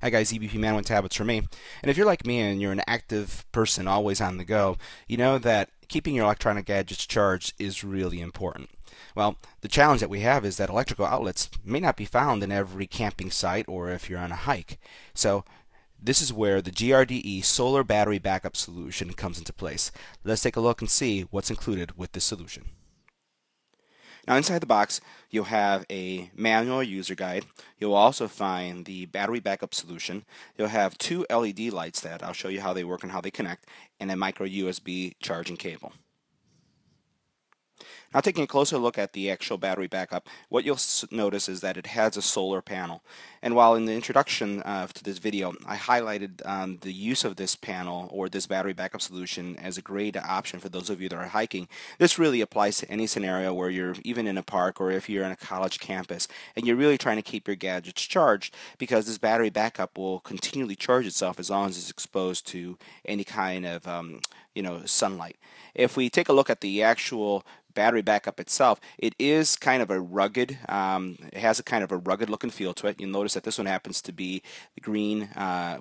Hi guys, EBPMAN with tablets for me. And if you're like me and you're an active person always on the go, you know that keeping your electronic gadgets charged is really important. Well, the challenge that we have is that electrical outlets may not be found in every camping site or if you're on a hike. So this is where the GRDE solar battery backup solution comes into place. Let's take a look and see what's included with this solution. Now inside the box, you'll have a manual user guide. You'll also find the battery backup solution. You'll have two LED lights that I'll show you how they work and how they connect, and a micro USB charging cable. Now taking a closer look at the actual battery backup, what you'll notice is that it has a solar panel. And while in the introduction to this video, I highlighted the use of this panel or this battery backup solution as a great option for those of you that are hiking, this really applies to any scenario where you're even in a park or if you're in a college campus and you're really trying to keep your gadgets charged, because this battery backup will continually charge itself as long as it's exposed to any kind of sunlight. If we take a look at the actual battery backup itself, it is kind of a rugged, it has a kind of a rugged look and feel to it. You'll notice that this one happens to be green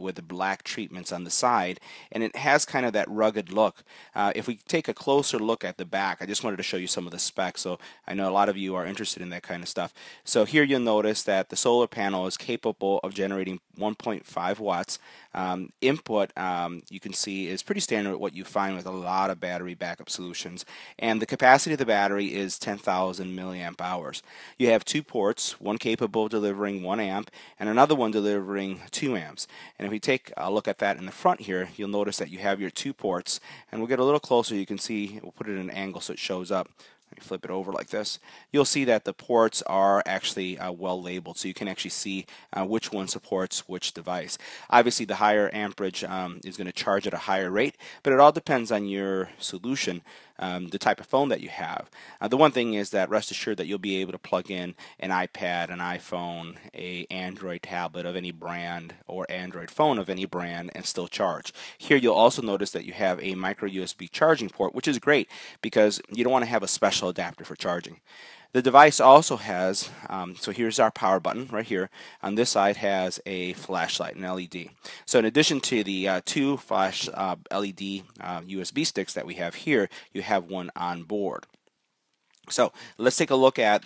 with the black treatments on the side, and it has kind of that rugged look. If we take a closer look at the back, I just wanted to show you some of the specs, so I know a lot of you are interested in that kind of stuff. So here you'll notice that the solar panel is capable of generating 1.5 watts. Input, you can see, is pretty standard with what you find with a lot of battery backup solutions, and the capacity of the battery is 10,000 milliamp hours. You have two ports, one capable of delivering 1 amp and another one delivering 2 amps. And if we take a look at that in the front here, you'll notice that you have your two ports, and we'll get a little closer. You can see, we'll put it in an angle so it shows up. Let me flip it over like this. You'll see that the ports are actually well labeled, so you can actually see which one supports which device. Obviously, the higher amperage is going to charge at a higher rate, but it all depends on your solution, the type of phone that you have. The one thing is that rest assured that you'll be able to plug in an iPad, an iPhone, a Android tablet of any brand, or Android phone of any brand and still charge. Here you'll also notice that you have a micro USB charging port, which is great because you don't want to have a special adapter for charging. The device also has, so here's our power button right here. On this side has a flashlight, an LED. So in addition to the two flash LED USB sticks that we have here, you have one on board. So let's take a look at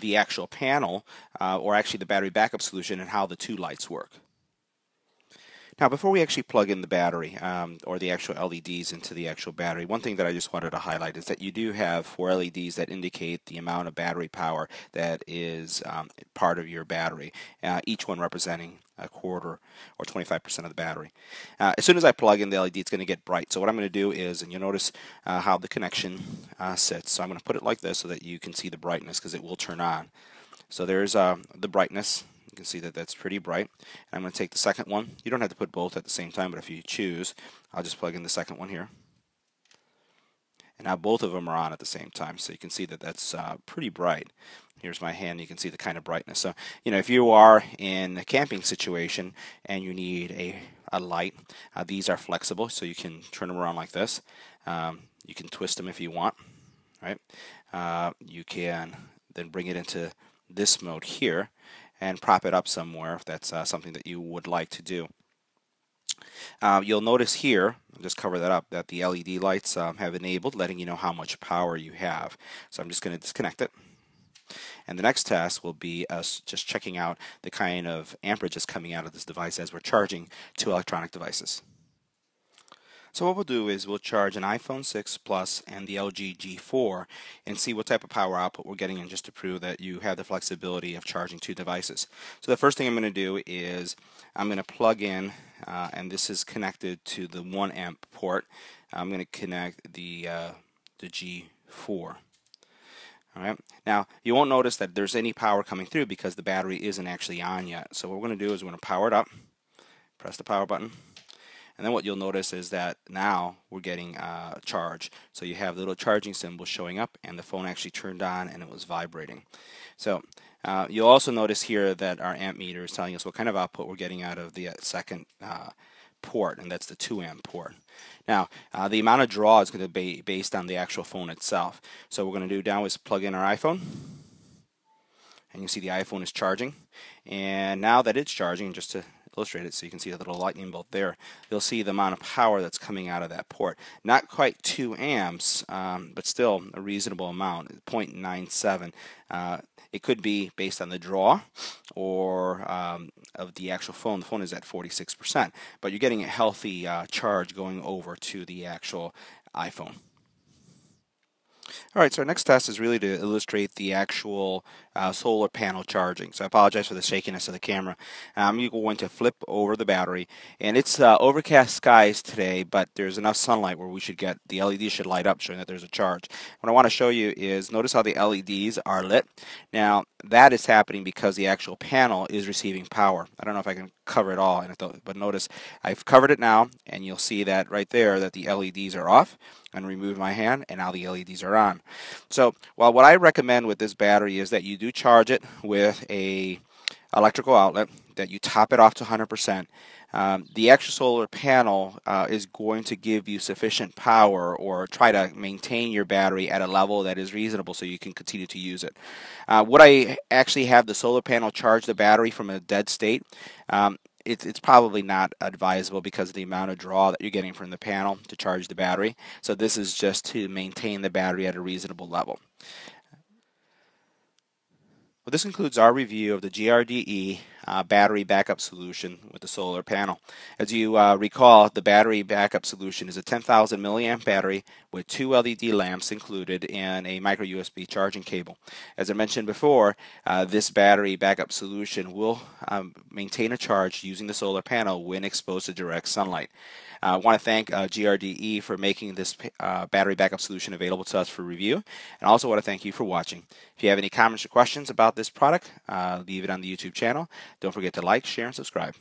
the actual panel, or actually the battery backup solution, and how the two lights work. Now, before we actually plug in the battery or the actual LEDs into the actual battery, one thing that I just wanted to highlight is that you do have 4 LEDs that indicate the amount of battery power that is part of your battery, each one representing a quarter or 25% of the battery. As soon as I plug in the LED, it's going to get bright. So what I'm going to do is, and you'll notice how the connection sits. So I'm going to put it like this so that you can see the brightness, because it will turn on. So there's the brightness. You can see that that's pretty bright. And I'm going to take the second one. You don't have to put both at the same time, but if you choose, I'll just plug in the second one here. And now both of them are on at the same time, so you can see that that's pretty bright. Here's my hand. You can see the kind of brightness. So, if you are in a camping situation and you need a light, these are flexible, so you can turn them around like this. You can twist them if you want, right? You can then bring it into this mode here and prop it up somewhere if that's something that you would like to do. You'll notice here, I'll just cover that up, that the LED lights have enabled, letting you know how much power you have. So I'm just going to disconnect it. And the next task will be us just checking out the kind of amperage that's coming out of this device as we're charging two electronic devices. So what we'll do is we'll charge an iPhone 6 Plus and the LG G4 and see what type of power output we're getting in, just to prove that you have the flexibility of charging two devices. So the first thing I'm going to do is I'm going to plug in, and this is connected to the 1 amp port. I'm going to connect the G4. Alright, now you won't notice that there's any power coming through because the battery isn't actually on yet. So what we're going to do is we're going to power it up, press the power button. And then what you'll notice is that now we're getting charge. So you have the little charging symbol showing up, and the phone actually turned on and it was vibrating. So you'll also notice here that our amp meter is telling us what kind of output we're getting out of the second port, and that's the 2 amp port. Now, the amount of draw is going to be based on the actual phone itself. So what we're going to do now is plug in our iPhone. And you see the iPhone is charging. And now that it's charging, just to illustrate it so you can see the little lightning bolt there, you'll see the amount of power that's coming out of that port. Not quite 2 amps, but still a reasonable amount, 0.97. It could be based on the draw or of the actual phone. The phone is at 46%, but you're getting a healthy charge going over to the actual iPhone. Alright, so our next test is really to illustrate the actual solar panel charging. So I apologize for the shakiness of the camera. I'm going to flip over the battery, and it's overcast skies today, but there's enough sunlight where the LED should light up, showing that there's a charge. What I want to show you is, notice how the LEDs are lit. Now, that is happening because the actual panel is receiving power. I don't know if I can cover it all, but notice I've covered it now, and you'll see that right there that the LEDs are off. And remove my hand, and now the LEDs are on. So, well, what I recommend with this battery is that you do charge it with a electrical outlet, that you top it off to 100%. The actual solar panel is going to give you sufficient power, or try to maintain your battery at a level that is reasonable so you can continue to use it. Would I actually have the solar panel charge the battery from a dead state? It's probably not advisable because of the amount of draw that you're getting from the panel to charge the battery. So this is just to maintain the battery at a reasonable level. Well, this concludes our review of the GRDE battery backup solution with the solar panel. As you recall, the battery backup solution is a 10,000 milliamp battery with 2 LED lamps included and a micro USB charging cable. As I mentioned before, this battery backup solution will maintain a charge using the solar panel when exposed to direct sunlight. I want to thank GRDE for making this battery backup solution available to us for review, and I also want to thank you for watching. If you have any comments or questions about this product, leave it on the YouTube channel. Don't forget to like, share, and subscribe.